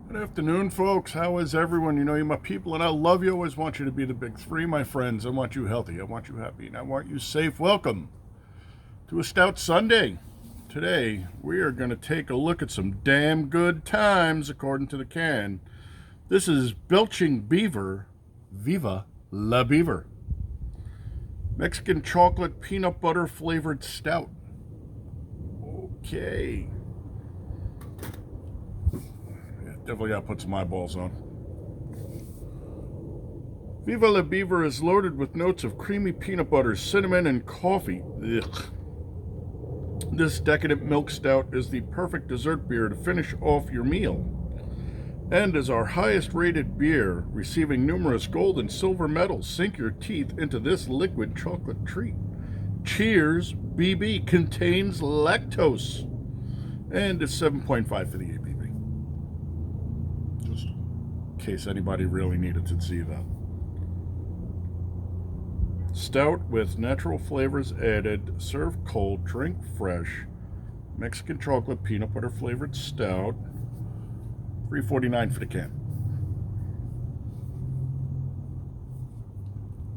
Good afternoon, folks. How is everyone? You know, you're my people, and I love you. I always want you to be the big three, my friends. I want you healthy. I want you happy, and I want you safe. Welcome to a Stout Sunday. Today, we are going to take a look at some damn good times, according to the can. This is Belching Beaver Viva La Beaver. Mexican chocolate peanut butter flavored stout. Okay. Definitely got to put some eyeballs on. Viva La Beaver is loaded with notes of creamy peanut butter, cinnamon, and coffee. Ugh. This decadent milk stout is the perfect dessert beer to finish off your meal, and is our highest rated beer, receiving numerous gold and silver medals. Sink your teeth into this liquid chocolate treat. Cheers, BB. Contains lactose, and is 7.5 for the ABV. Just in case anybody really needed to see that. Stout with natural flavors added. Serve cold, drink fresh. Mexican chocolate peanut butter flavored stout. $3.49 for the can.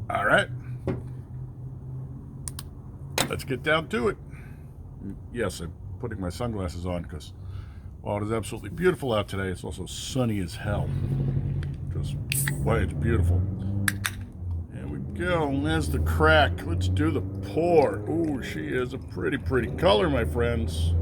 All right. Let's get down to it. Yes, I'm putting my sunglasses on because while it is absolutely beautiful out today, it's also sunny as hell. Just why it's beautiful. There we go. And there's the crack. Let's do the pour. Ooh, she is a pretty color, my friends.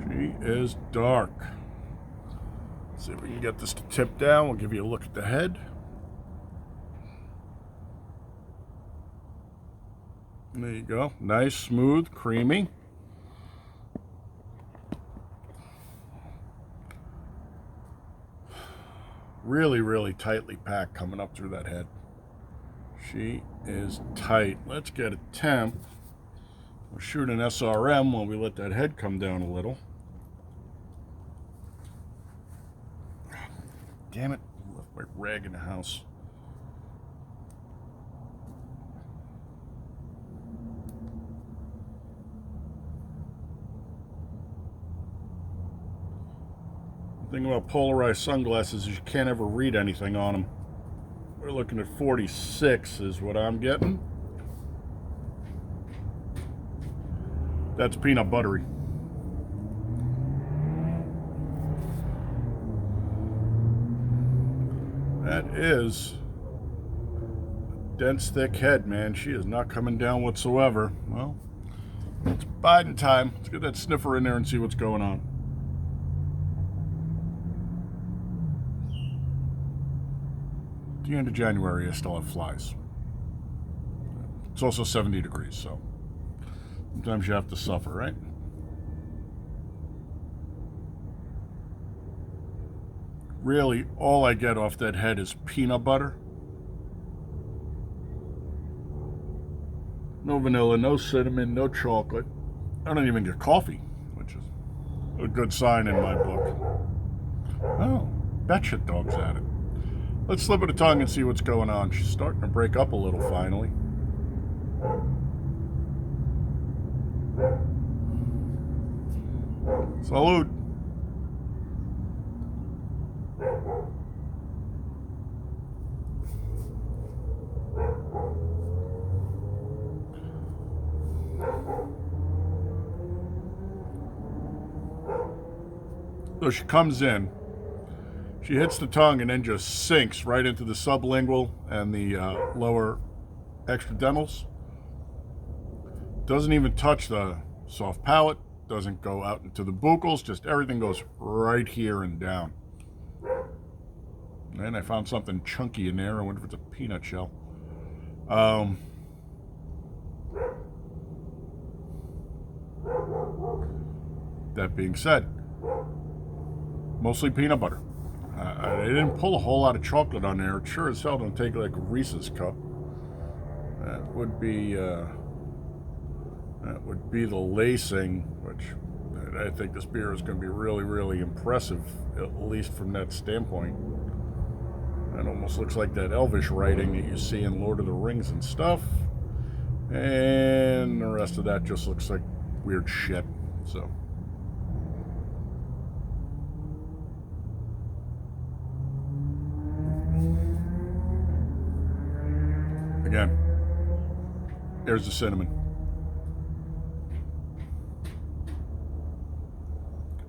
She is dark. Let's see if we can get this to tip down. We'll give you a look at the head. There you go. Nice, smooth, creamy. Really tightly packed coming up through that head. She is tight. Let's get a temp. We'll shoot an SRM while we let that head come down a little. Damn it, I left my rag in the house. The thing about polarized sunglasses is you can't ever read anything on them. We're looking at 46 is what I'm getting. That's peanut buttery. That is a dense, thick head, man. She is not coming down whatsoever. Well, it's biding time. Let's get that sniffer in there and see what's going on. At the end of January, I still have flies. It's also 70 degrees, so sometimes you have to suffer, right? Really, all I get off that head is peanut butter. No vanilla, no cinnamon, no chocolate. I don't even get coffee, which is a good sign in my book. Oh, betcha dog's at it. Let's slip it a tongue and see what's going on. She's starting to break up a little finally. Salud. So she comes in, she hits the tongue and then just sinks right into the sublingual and the lower extradentals. Doesn't even touch the soft palate, doesn't go out into the buccals, just everything goes right here and down. And I found something chunky in there. I wonder if it's a peanut shell. That being said, mostly peanut butter. I didn't pull a whole lot of chocolate on there. It sure as hell don't take like a Reese's cup. That would be the lacing, which I think this beer is going to be really impressive, at least from that standpoint. I don't Almost looks like that elvish writing that you see in Lord of the Rings and stuff. And the rest of that just looks like weird shit. So. Again, there's the cinnamon.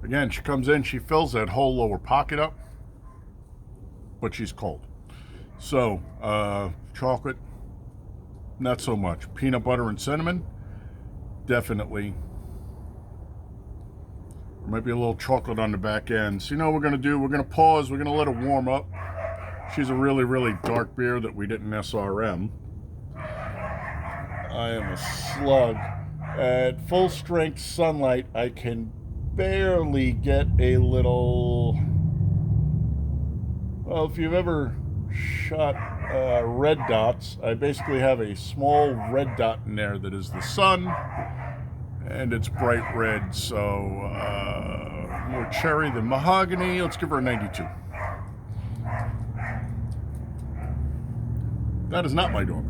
Again, she comes in, she fills that whole lower pocket up, but she's cold. So, chocolate, not so much. Peanut butter and cinnamon, definitely. There might be a little chocolate on the back end. So you know what we're going to do? We're going to pause. We're going to let it warm up. She's a really, really dark beer that we didn't SRM. I am a slug. At full strength sunlight, I can barely get a little... Well, if you've ever shot red dots, I basically have a small red dot in there that is the sun, and it's bright red, so more cherry than mahogany. Let's give her a 92. That is not my dog.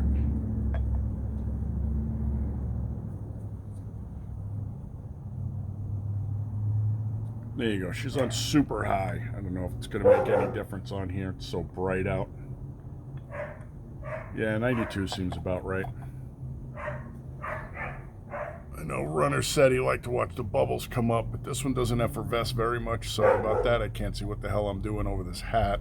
There you go. She's on super high. I don't know if it's going to make any difference on here. It's so bright out. Yeah, 92 seems about right. I know Runner said he liked to watch the bubbles come up, but this one doesn't effervesce very much. Sorry about that. I can't see what the hell I'm doing over this hat.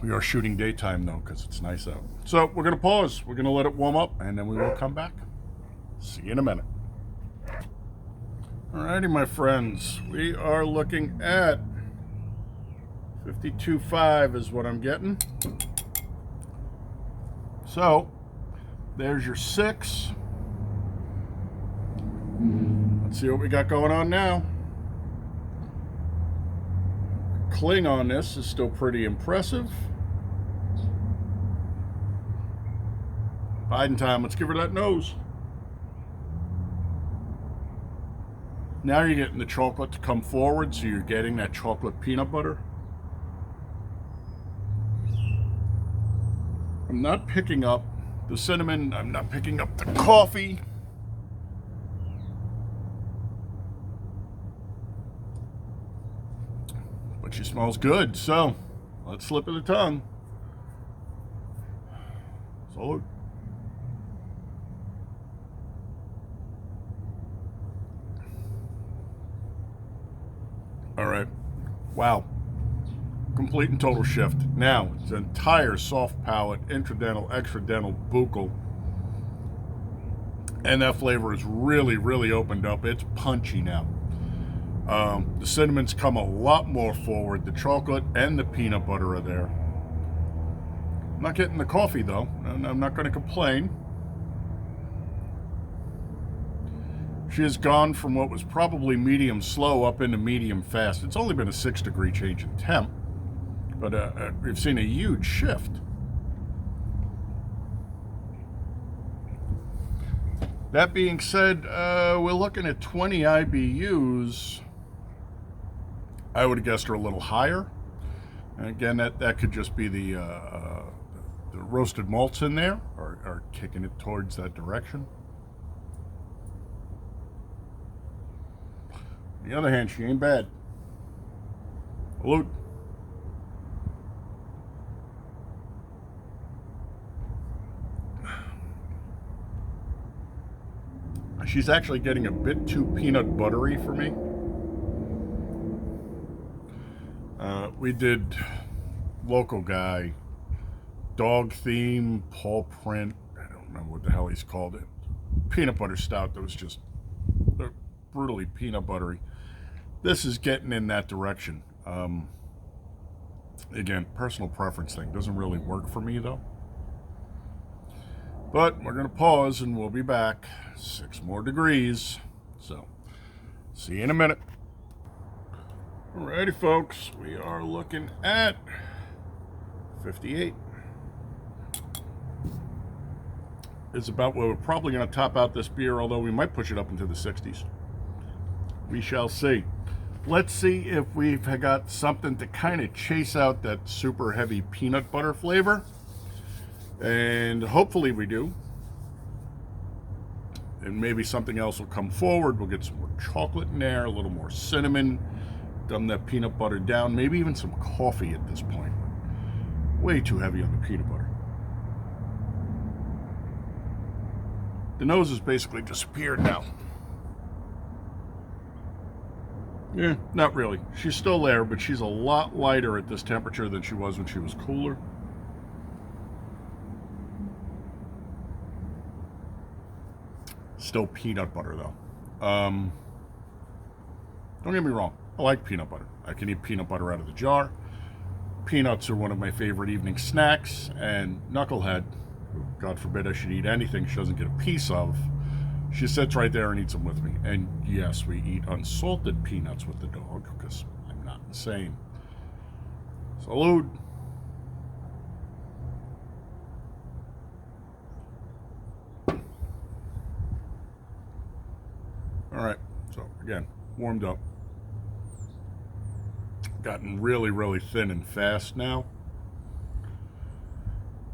We are shooting daytime, though, because it's nice out. So we're going to pause. We're going to let it warm up, and then we will come back. See you in a minute. Alrighty, my friends, we are looking at 52.5 is what I'm getting. So, there's your 6. Let's see what we got going on now. Cling on this is still pretty impressive. Biding time, let's give her that nose. Now you're getting the chocolate to come forward, so you're getting that chocolate peanut butter. I'm not picking up the cinnamon. I'm not picking up the coffee. But she smells good, so let's slip of the tongue. Salud. All right. Wow. Complete and total shift. Now, it's an entire soft palate, intradental, extradental, buccal. And that flavor is really, really opened up. It's punchy now. The cinnamon's come a lot more forward. The chocolate and the peanut butter are there. I'm not getting the coffee, though. And I'm not going to complain. She has gone from what was probably medium slow up into medium fast. It's only been a 6-degree change in temp, but we've seen a huge shift. That being said, we're looking at 20 IBUs. I would have guessed her a little higher. And again, that could just be the roasted malts in there are kicking it towards that direction. On the other hand, she ain't bad. Salute. She's actually getting a bit too peanut buttery for me. We did local guy, dog theme, paw print. I don't remember what the hell he's called it. Peanut butter stout that was just brutally peanut buttery. This is getting in that direction. Again, personal preference thing. Doesn't really work for me, though. But we're going to pause, and we'll be back. 6 more degrees. So, see you in a minute. Alrighty, folks. We are looking at 58. It's about where we're probably going to top out this beer, although we might push it up into the 60s. We shall see. Let's see if we've got something to kind of chase out that super heavy peanut butter flavor. And hopefully we do. And maybe something else will come forward. We'll get some more chocolate in there, a little more cinnamon, dumb that peanut butter down, maybe even some coffee at this point. Way too heavy on the peanut butter. The nose has basically disappeared now. Yeah, not really. She's still there, but she's a lot lighter at this temperature than she was when she was cooler. Still peanut butter, though. Don't get me wrong. I like peanut butter. I can eat peanut butter out of the jar. Peanuts are one of my favorite evening snacks, and Knucklehead, God forbid I should eat anything she doesn't get a piece of, she sits right there and eats them with me. And yes, we eat unsalted peanuts with the dog, because I'm not insane. Salud. Alright, so again, warmed up. Gotten really, really thin and fast now.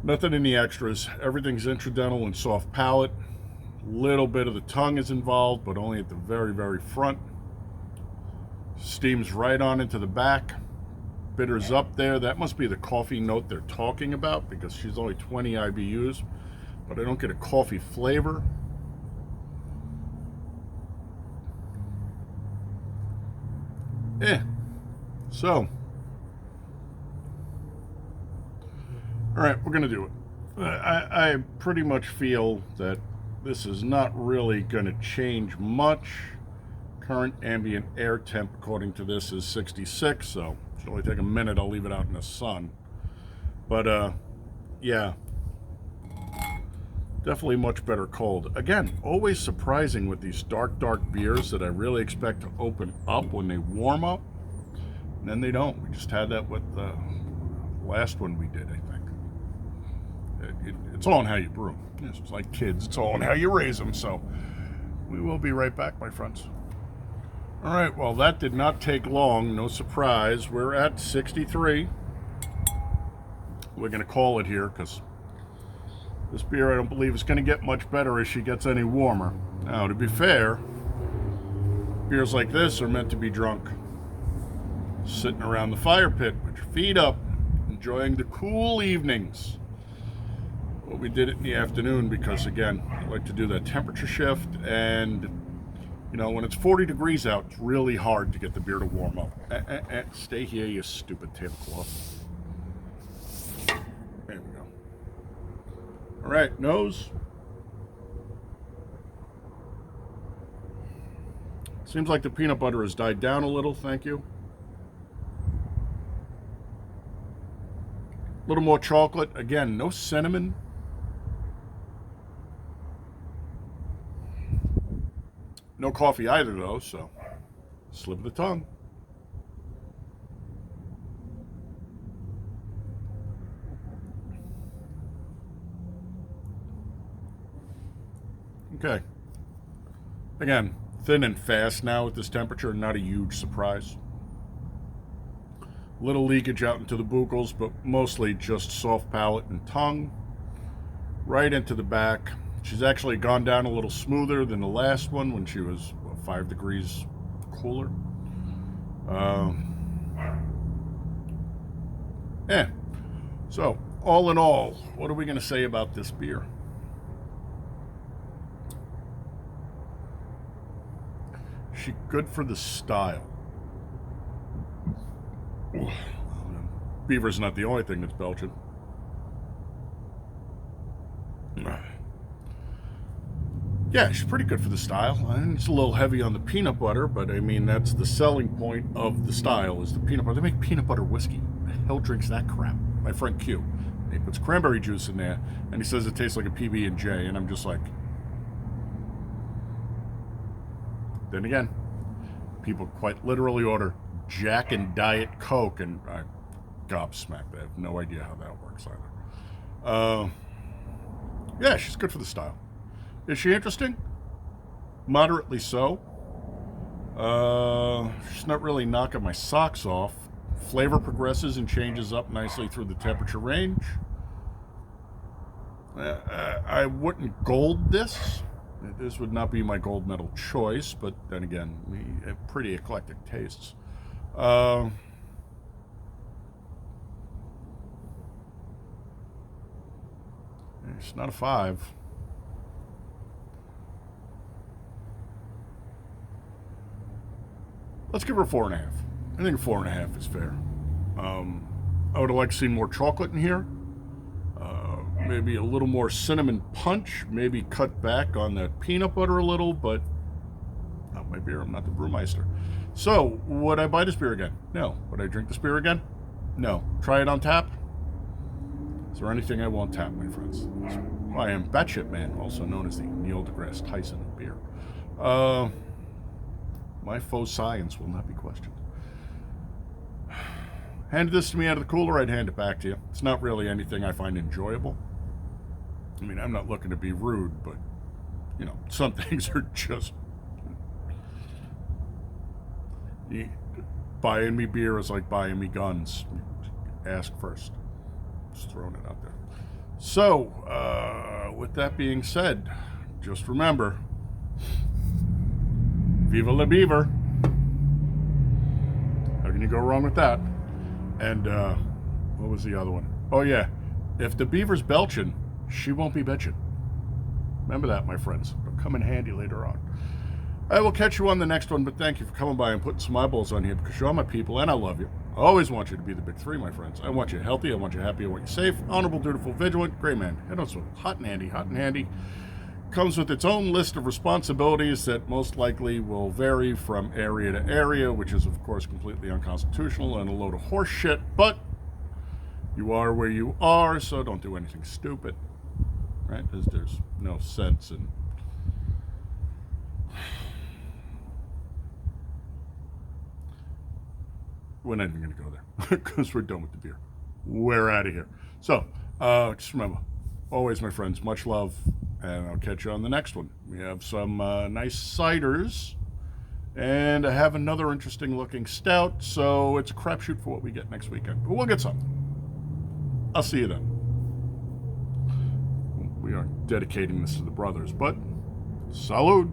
Nothing in the extras. Everything's intradental and soft palate. Little bit of the tongue is involved, but only at the very, very front. Steams right on into the back. Bitters up there. That must be the coffee note they're talking about, because she's only 20 IBUs, but I don't get a coffee flavor. So, all right, we're gonna do it. I pretty much feel that this is not really going to change much. Current ambient air temp, according to this, is 66, so it should only take a minute. I'll leave it out in the sun. But, yeah. Definitely much better cold. Again, always surprising with these dark, dark beers that I really expect to open up when they warm up. And then they don't. We just had that with the last one we did, I think. It's all on how you brew. It's like kids. It's all on how you raise them. So we will be right back, my friends. All right. Well, that did not take long. No surprise. We're at 63. We're going to call it here because this beer, I don't believe, is going to get much better as she gets any warmer. Now, to be fair, beers like this are meant to be drunk sitting around the fire pit with your feet up, enjoying the cool evenings. Well, we did it in the afternoon because, again, I like to do that temperature shift, and, you know, when it's 40 degrees out, it's really hard to get the beer to warm up. Stay here, you stupid tablecloth. There we go. All right, nose. Seems like the peanut butter has died down a little, thank you. A little more chocolate. Again, no cinnamon. No coffee either, though, so slip of the tongue. Okay. Again, thin and fast now at this temperature, not a huge surprise. Little leakage out into the buccals, but mostly just soft palate and tongue. Right into the back. She's actually gone down a little smoother than the last one when she was 5 degrees cooler. So, all in all, what are we going to say about this beer? She good for the style. Beaver's not the only thing that's Belching. Yeah, she's pretty good for the style. And it's a little heavy on the peanut butter, but I mean, that's the selling point of the style, is the peanut butter. They make peanut butter whiskey. Who the hell drinks that crap? My friend Q. He puts cranberry juice in there, and he says it tastes like a PB&J, and I'm just like... Then again, people quite literally order Jack and Diet Coke, and I gobsmacked. I have no idea how that works either. Yeah, she's good for the style. Is she interesting? Moderately so. Just not really knocking my socks off. Flavor progresses and changes up nicely through the temperature range. I wouldn't gold this. This would not be my gold medal choice, but then again, we have pretty eclectic tastes. It's not a 5. Let's give her a 4.5. I think a 4.5 is fair. I would have liked to see more chocolate in here. Maybe a little more cinnamon punch. Maybe cut back on that peanut butter a little, but not my beer. I'm not the brewmeister. So, would I buy this beer again? No. Would I drink this beer again? No. Try it on tap? Is there anything I won't tap, my friends? I am Batshit Man, also known as the Neil deGrasse Tyson of beer. My faux science will not be questioned. Hand this to me out of the cooler, I'd hand it back to you. It's not really anything I find enjoyable. I mean, I'm not looking to be rude, but, you know, some things are just... Buying me beer is like buying me guns. Ask first. Just throwing it out there. So, with that being said, just remember, Viva La Beaver. How can you go wrong with that? And, what was the other one? Oh, yeah. If the beaver's belching, she won't be bitching. Remember that, my friends. It'll come in handy later on. I will catch you on the next one, but thank you for coming by and putting some eyeballs on here because you're my people and I love you. I always want you to be the big 3, my friends. I want you healthy, I want you happy, I want you safe, honorable, dutiful, vigilant, great man. And also hot and handy, hot and handy. Comes with its own list of responsibilities that most likely will vary from area to area, which is, of course, completely unconstitutional and a load of horse shit, but you are where you are, so don't do anything stupid, right? Because there's no sense in... We're not even going to go there because we're done with the beer. We're out of here. So, just remember, always, my friends, much love, and I'll catch you on the next one. We have some nice ciders, and I have another interesting looking stout, so it's a crapshoot for what we get next weekend. But we'll get something. I'll see you then. We aren't dedicating this to the brothers, but salud.